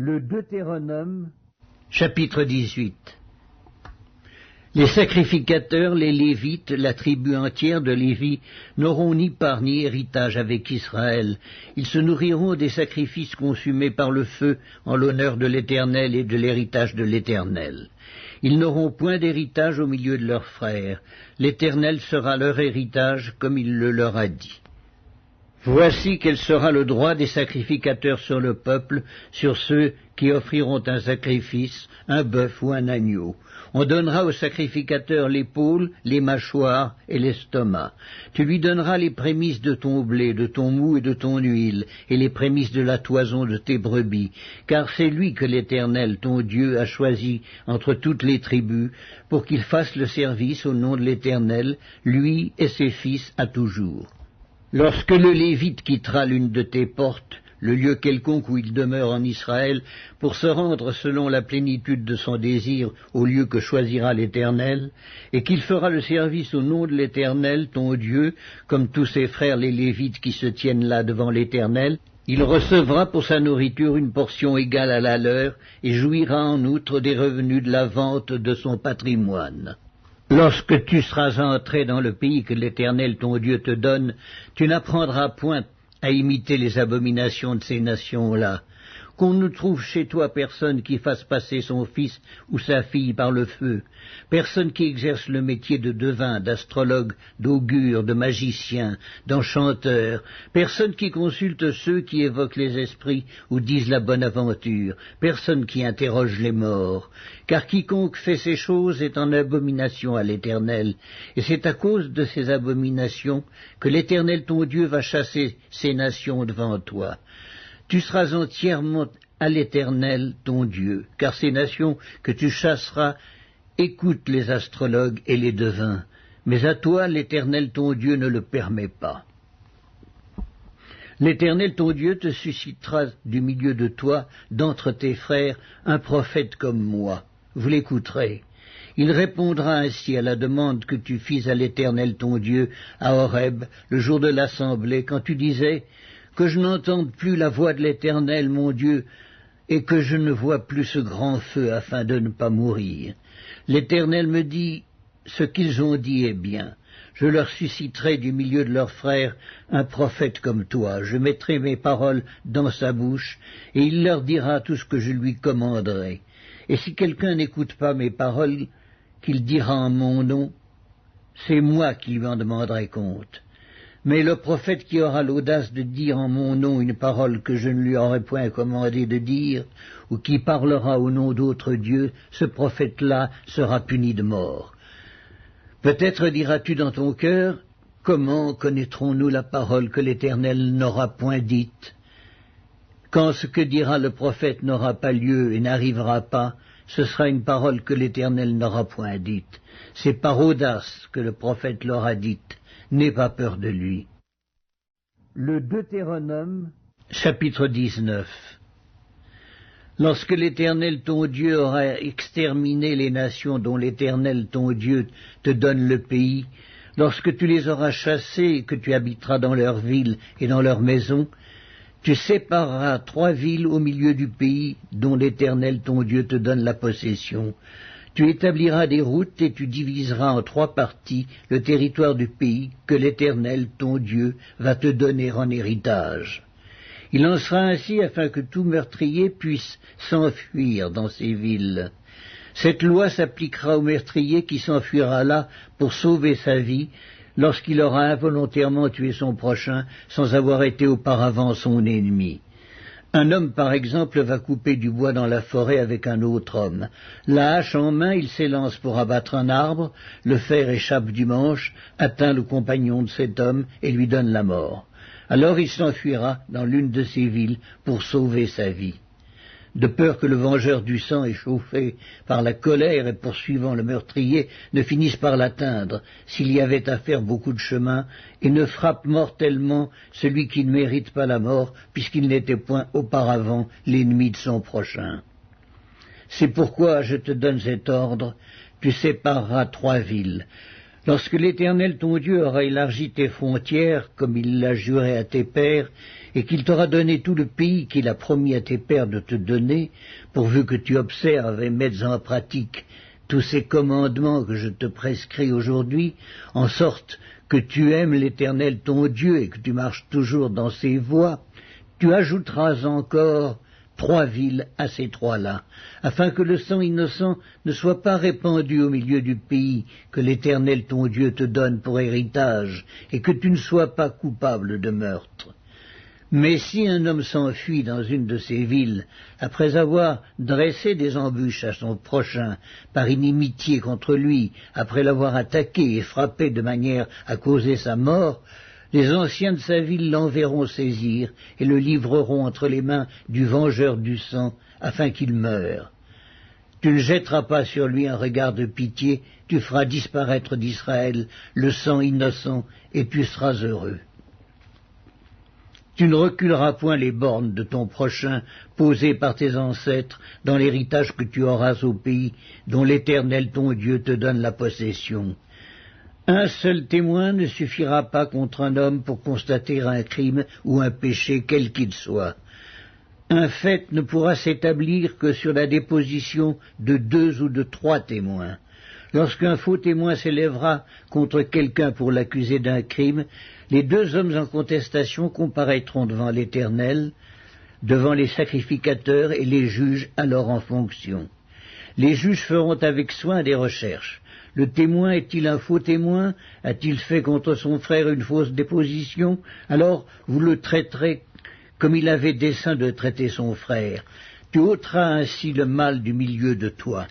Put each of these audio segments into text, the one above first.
Le Deutéronome, chapitre 18. Les sacrificateurs, les Lévites, la tribu entière de Lévi, n'auront ni part ni héritage avec Israël. Ils se nourriront des sacrifices consumés par le feu en l'honneur de l'Éternel et de l'héritage de l'Éternel. Ils n'auront point d'héritage au milieu de leurs frères. L'Éternel sera leur héritage comme il le leur a dit. Voici quel sera le droit des sacrificateurs sur le peuple, sur ceux qui offriront un sacrifice, un bœuf ou un agneau. On donnera au sacrificateur l'épaule, les mâchoires et l'estomac. Tu lui donneras les prémices de ton blé, de ton mou et de ton huile, et les prémices de la toison de tes brebis, car c'est lui que l'Éternel, ton Dieu, a choisi entre toutes les tribus, pour qu'il fasse le service au nom de l'Éternel, lui et ses fils à toujours. Lorsque le Lévite quittera l'une de tes portes, le lieu quelconque où il demeure en Israël, pour se rendre selon la plénitude de son désir au lieu que choisira l'Éternel, et qu'il fera le service au nom de l'Éternel, ton Dieu, comme tous ses frères les Lévites qui se tiennent là devant l'Éternel, il recevra pour sa nourriture une portion égale à la leur, et jouira en outre des revenus de la vente de son patrimoine. Lorsque tu seras entré dans le pays que l'Éternel ton Dieu te donne, tu n'apprendras point à imiter les abominations de ces nations-là. Qu'on ne trouve chez toi personne qui fasse passer son fils ou sa fille par le feu, personne qui exerce le métier de devin, d'astrologue, d'augure, de magicien, d'enchanteur, personne qui consulte ceux qui évoquent les esprits ou disent la bonne aventure, personne qui interroge les morts, car quiconque fait ces choses est en abomination à l'Éternel, et c'est à cause de ces abominations que l'Éternel ton Dieu va chasser ces nations devant toi. Tu seras entièrement à l'Éternel, ton Dieu, car ces nations que tu chasseras écoutent les astrologues et les devins, mais à toi, l'Éternel, ton Dieu, ne le permet pas. L'Éternel, ton Dieu, te suscitera du milieu de toi, d'entre tes frères, un prophète comme moi. Vous l'écouterez. Il répondra ainsi à la demande que tu fis à l'Éternel, ton Dieu, à Horeb, le jour de l'assemblée, quand tu disais « Que je n'entende plus la voix de l'Éternel, mon Dieu, et que je ne vois plus ce grand feu afin de ne pas mourir. L'Éternel me dit, ce qu'ils ont dit est bien. Je leur susciterai du milieu de leurs frères un prophète comme toi. Je mettrai mes paroles dans sa bouche, et il leur dira tout ce que je lui commanderai. Et si quelqu'un n'écoute pas mes paroles, qu'il dira en mon nom, c'est moi qui lui en demanderai compte. Mais le prophète qui aura l'audace de dire en mon nom une parole que je ne lui aurais point commandé de dire, ou qui parlera au nom d'autres dieux, ce prophète-là sera puni de mort. Peut-être diras-tu dans ton cœur, comment connaîtrons-nous la parole que l'Éternel n'aura point dite? Quand ce que dira le prophète n'aura pas lieu et n'arrivera pas, ce sera une parole que l'Éternel n'aura point dite. C'est par audace que le prophète l'aura dite. N'aie pas peur de lui. Le Deutéronome, chapitre 19. Lorsque l'Éternel ton Dieu aura exterminé les nations dont l'Éternel ton Dieu te donne le pays, lorsque tu les auras chassées et que tu habiteras dans leurs villes et dans leurs maisons, tu sépareras 3 villes au milieu du pays dont l'Éternel ton Dieu te donne la possession. Tu établiras des routes et tu diviseras en 3 parties le territoire du pays que l'Éternel, ton Dieu, va te donner en héritage. Il en sera ainsi afin que tout meurtrier puisse s'enfuir dans ces villes. Cette loi s'appliquera au meurtrier qui s'enfuira là pour sauver sa vie, lorsqu'il aura involontairement tué son prochain sans avoir été auparavant son ennemi. Un homme, par exemple, va couper du bois dans la forêt avec un autre homme. La hache en main, il s'élance pour abattre un arbre, le fer échappe du manche, atteint le compagnon de cet homme et lui donne la mort. Alors il s'enfuira dans l'une de ces villes pour sauver sa vie. De peur que le vengeur du sang, échauffé par la colère et poursuivant le meurtrier, ne finisse par l'atteindre, s'il y avait à faire beaucoup de chemin, et ne frappe mortellement celui qui ne mérite pas la mort, puisqu'il n'était point auparavant l'ennemi de son prochain. C'est pourquoi je te donne cet ordre, tu sépareras 3 villes. Lorsque l'Éternel ton Dieu aura élargi tes frontières, comme il l'a juré à tes pères, et qu'il t'aura donné tout le pays qu'il a promis à tes pères de te donner, pourvu que tu observes et mettes en pratique tous ces commandements que je te prescris aujourd'hui, en sorte que tu aimes l'Éternel ton Dieu et que tu marches toujours dans ses voies, tu ajouteras encore 3 villes à ces 3-là, afin que le sang innocent ne soit pas répandu au milieu du pays que l'Éternel ton Dieu te donne pour héritage, et que tu ne sois pas coupable de meurtre. Mais si un homme s'enfuit dans une de ces villes, après avoir dressé des embûches à son prochain, par inimitié contre lui, après l'avoir attaqué et frappé de manière à causer sa mort, les anciens de sa ville l'enverront saisir et le livreront entre les mains du vengeur du sang, afin qu'il meure. Tu ne jetteras pas sur lui un regard de pitié, tu feras disparaître d'Israël le sang innocent, et tu seras heureux. Tu ne reculeras point les bornes de ton prochain, posées par tes ancêtres, dans l'héritage que tu auras au pays, dont l'Éternel ton Dieu te donne la possession. Un seul témoin ne suffira pas contre un homme pour constater un crime ou un péché, quel qu'il soit. Un fait ne pourra s'établir que sur la déposition de 2 ou de 3 témoins. Lorsqu'un faux témoin s'élèvera contre quelqu'un pour l'accuser d'un crime, les 2 hommes en contestation comparaîtront devant l'Éternel, devant les sacrificateurs et les juges alors en fonction. Les juges feront avec soin des recherches. Le témoin est-il un faux témoin? A-t-il fait contre son frère une fausse déposition? Alors vous le traiterez comme il avait dessein de traiter son frère. Tu ôteras ainsi le mal du milieu de toi.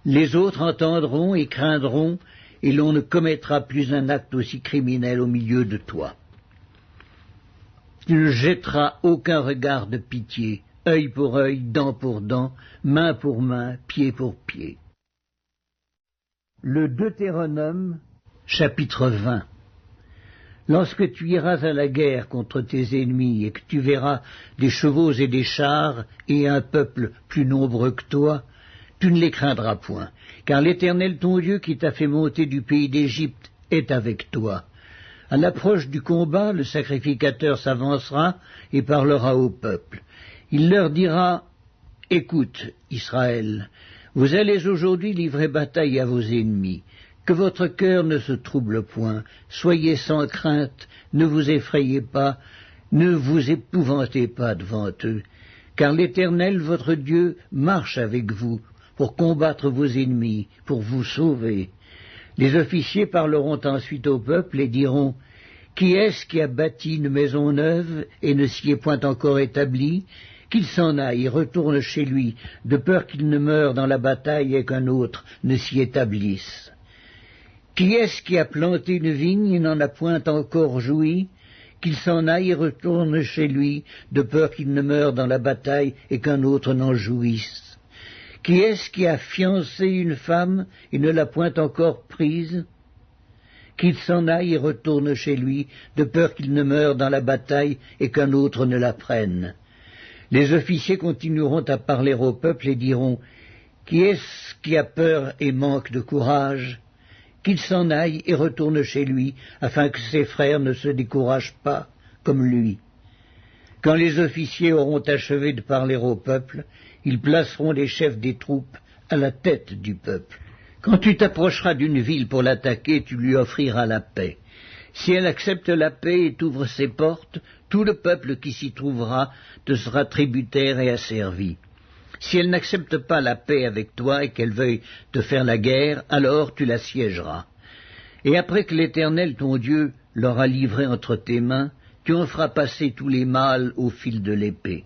Les autres entendront et craindront, et l'on ne commettra plus un acte aussi criminel au milieu de toi. Tu ne jetteras aucun regard de pitié, œil pour œil, dent pour dent, main pour main, pied pour pied. Le Deutéronome, chapitre 20. Lorsque tu iras à la guerre contre tes ennemis et que tu verras des chevaux et des chars et un peuple plus nombreux que toi, tu ne les craindras point, car l'Éternel ton Dieu qui t'a fait monter du pays d'Égypte est avec toi. À l'approche du combat, le sacrificateur s'avancera et parlera au peuple. Il leur dira « Écoute, Israël, vous allez aujourd'hui livrer bataille à vos ennemis. Que votre cœur ne se trouble point, soyez sans crainte, ne vous effrayez pas, ne vous épouvantez pas devant eux, car l'Éternel votre Dieu marche avec vous pour combattre vos ennemis, pour vous sauver. » Les officiers parleront ensuite au peuple et diront « Qui est-ce qui a bâti une maison neuve et ne s'y est point encore établi ? Qu'il s'en aille et retourne chez lui, de peur qu'il ne meure dans la bataille et qu'un autre ne s'y établisse. Qui est-ce qui a planté une vigne et n'en a point encore joui ? Qu'il s'en aille et retourne chez lui, de peur qu'il ne meure dans la bataille et qu'un autre n'en jouisse. Qui est-ce qui a fiancé une femme et ne l'a point encore prise ? Qu'il s'en aille et retourne chez lui, de peur qu'il ne meure dans la bataille et qu'un autre ne la prenne. Les officiers continueront à parler au peuple et diront « Qui est-ce qui a peur et manque de courage ? Qu'il s'en aille et retourne chez lui, afin que ses frères ne se découragent pas comme lui. » Quand les officiers auront achevé de parler au peuple, ils placeront les chefs des troupes à la tête du peuple. Quand tu t'approcheras d'une ville pour l'attaquer, tu lui offriras la paix. Si elle accepte la paix et t'ouvre ses portes, tout le peuple qui s'y trouvera te sera tributaire et asservi. Si elle n'accepte pas la paix avec toi et qu'elle veuille te faire la guerre, alors tu la siégeras. Et après que l'Éternel ton Dieu l'aura livré entre tes mains, tu en feras passer tous les mâles au fil de l'épée.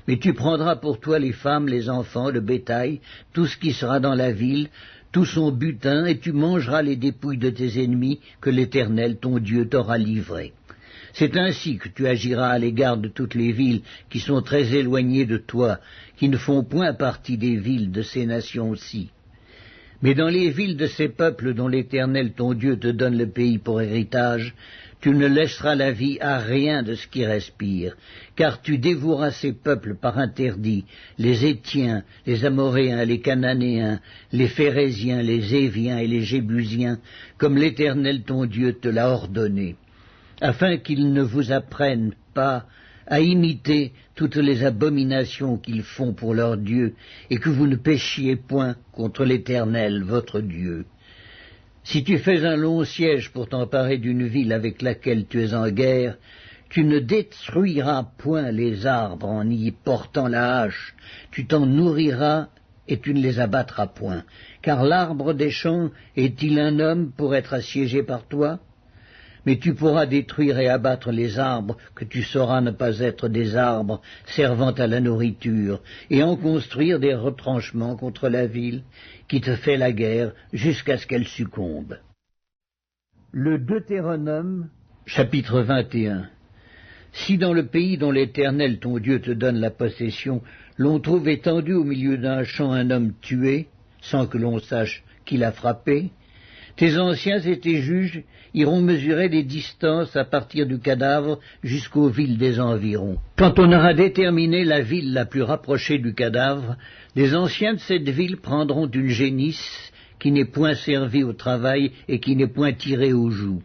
Mais tu prendras pour toi les femmes, les enfants, le bétail, tout ce qui sera dans la ville, tout son butin, et tu mangeras les dépouilles de tes ennemis que l'Éternel ton Dieu t'aura livrés. C'est ainsi que tu agiras à l'égard de toutes les villes qui sont très éloignées de toi, qui ne font point partie des villes de ces nations-ci. Mais dans les villes de ces peuples dont l'Éternel ton Dieu te donne le pays pour héritage, tu ne laisseras la vie à rien de ce qui respire, car tu dévoueras ces peuples par interdit, les Héthiens, les Amoréens, les Cananéens, les Phéréziens, les Éviens et les Jébusiens, comme l'Éternel ton Dieu te l'a ordonné, afin qu'ils ne vous apprennent pas à imiter toutes les abominations qu'ils font pour leur Dieu, et que vous ne péchiez point contre l'Éternel votre Dieu. Si tu fais un long siège pour t'emparer d'une ville avec laquelle tu es en guerre, tu ne détruiras point les arbres en y portant la hache, tu t'en nourriras et tu ne les abattras point, car l'arbre des champs est-il un homme pour être assiégé par toi ? Mais tu pourras détruire et abattre les arbres que tu sauras ne pas être des arbres servant à la nourriture, et en construire des retranchements contre la ville qui te fait la guerre jusqu'à ce qu'elle succombe. Le Deutéronome, chapitre 21. Si dans le pays dont l'Éternel ton Dieu te donne la possession, l'on trouve étendu au milieu d'un champ un homme tué, sans que l'on sache qui l'a frappé, tes anciens et tes juges iront mesurer les distances à partir du cadavre jusqu'aux villes des environs. Quand on aura déterminé la ville la plus rapprochée du cadavre, les anciens de cette ville prendront une génisse qui n'est point servie au travail et qui n'est point tirée aux joues.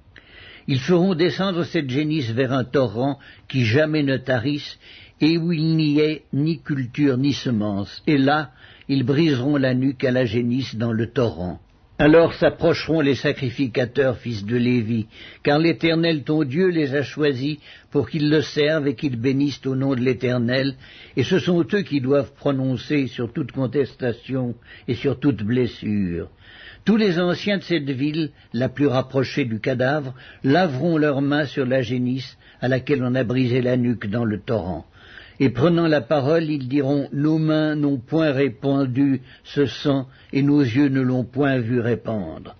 Ils feront descendre cette génisse vers un torrent qui jamais ne tarisse et où il n'y ait ni culture ni semence. Et là, ils briseront la nuque à la génisse dans le torrent. Alors s'approcheront les sacrificateurs, fils de Lévi, car l'Éternel ton Dieu les a choisis pour qu'ils le servent et qu'ils bénissent au nom de l'Éternel, et ce sont eux qui doivent prononcer sur toute contestation et sur toute blessure. Tous les anciens de cette ville, la plus rapprochée du cadavre, laveront leurs mains sur la génisse à laquelle on a brisé la nuque dans le torrent. Et prenant la parole, ils diront « Nos mains n'ont point répandu ce sang, et nos yeux ne l'ont point vu répandre.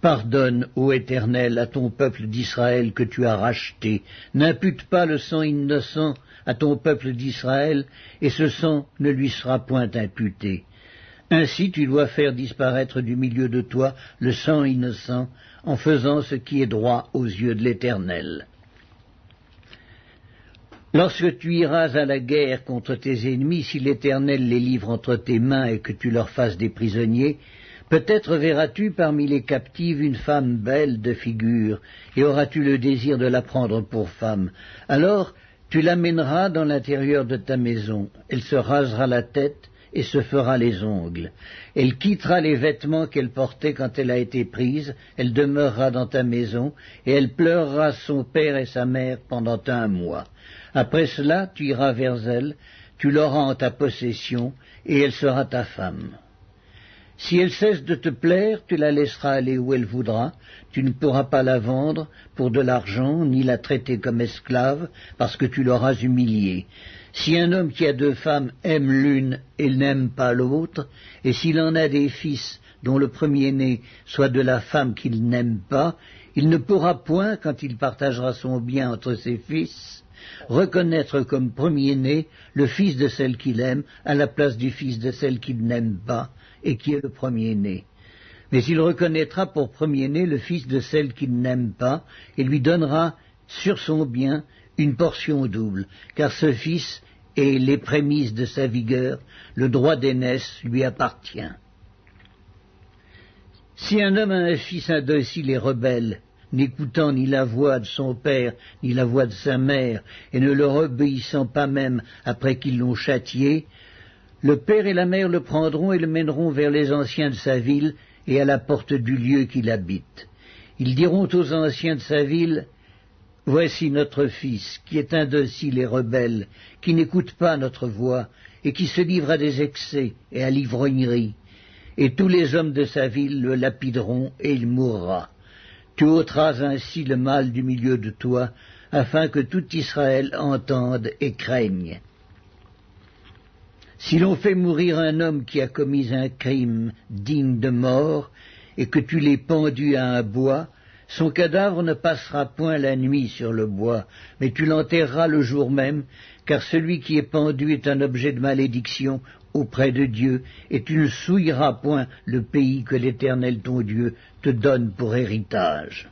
Pardonne, ô Éternel, à ton peuple d'Israël que tu as racheté. N'impute pas le sang innocent à ton peuple d'Israël, et ce sang ne lui sera point imputé. Ainsi tu dois faire disparaître du milieu de toi le sang innocent, en faisant ce qui est droit aux yeux de l'Éternel. Lorsque tu iras à la guerre contre tes ennemis, si l'Éternel les livre entre tes mains et que tu leur fasses des prisonniers, peut-être verras-tu parmi les captives une femme belle de figure, et auras-tu le désir de la prendre pour femme. Alors tu l'amèneras dans l'intérieur de ta maison. Elle se rasera la tête et se fera les ongles. Elle quittera les vêtements qu'elle portait quand elle a été prise, elle demeurera dans ta maison, et elle pleurera son père et sa mère pendant 1 mois. Après cela, tu iras vers elle, tu l'auras en ta possession, et elle sera ta femme. Si elle cesse de te plaire, tu la laisseras aller où elle voudra, tu ne pourras pas la vendre pour de l'argent, ni la traiter comme esclave, parce que tu l'auras humiliée. Si un homme qui a 2 femmes aime l'une et n'aime pas l'autre, et s'il en a des fils dont le premier-né soit de la femme qu'il n'aime pas, il ne pourra point, quand il partagera son bien entre ses fils, reconnaître comme premier-né le fils de celle qu'il aime à la place du fils de celle qu'il n'aime pas et qui est le premier-né. Mais il reconnaîtra pour premier-né le fils de celle qu'il n'aime pas et lui donnera sur son bien une portion double, car ce fils est les prémices de sa vigueur, le droit d'aînesse lui appartient. Si un homme a un fils indocile et rebelle, n'écoutant ni la voix de son père, ni la voix de sa mère, et ne leur obéissant pas même après qu'ils l'ont châtié, le père et la mère le prendront et le mèneront vers les anciens de sa ville et à la porte du lieu qu'il habite. Ils diront aux anciens de sa ville, « Voici notre fils, qui est indocile et rebelle, qui n'écoute pas notre voix, et qui se livre à des excès et à l'ivrognerie. » Et tous les hommes de sa ville le lapideront, et il mourra. Tu ôteras ainsi le mal du milieu de toi, afin que tout Israël entende et craigne. Si l'on fait mourir un homme qui a commis un crime digne de mort, et que tu l'aies pendu à un bois, son cadavre ne passera point la nuit sur le bois, mais tu l'enterreras le jour même, car celui qui est pendu est un objet de malédiction auprès de Dieu, et tu ne souilleras point le pays que l'Éternel ton Dieu te donne pour héritage.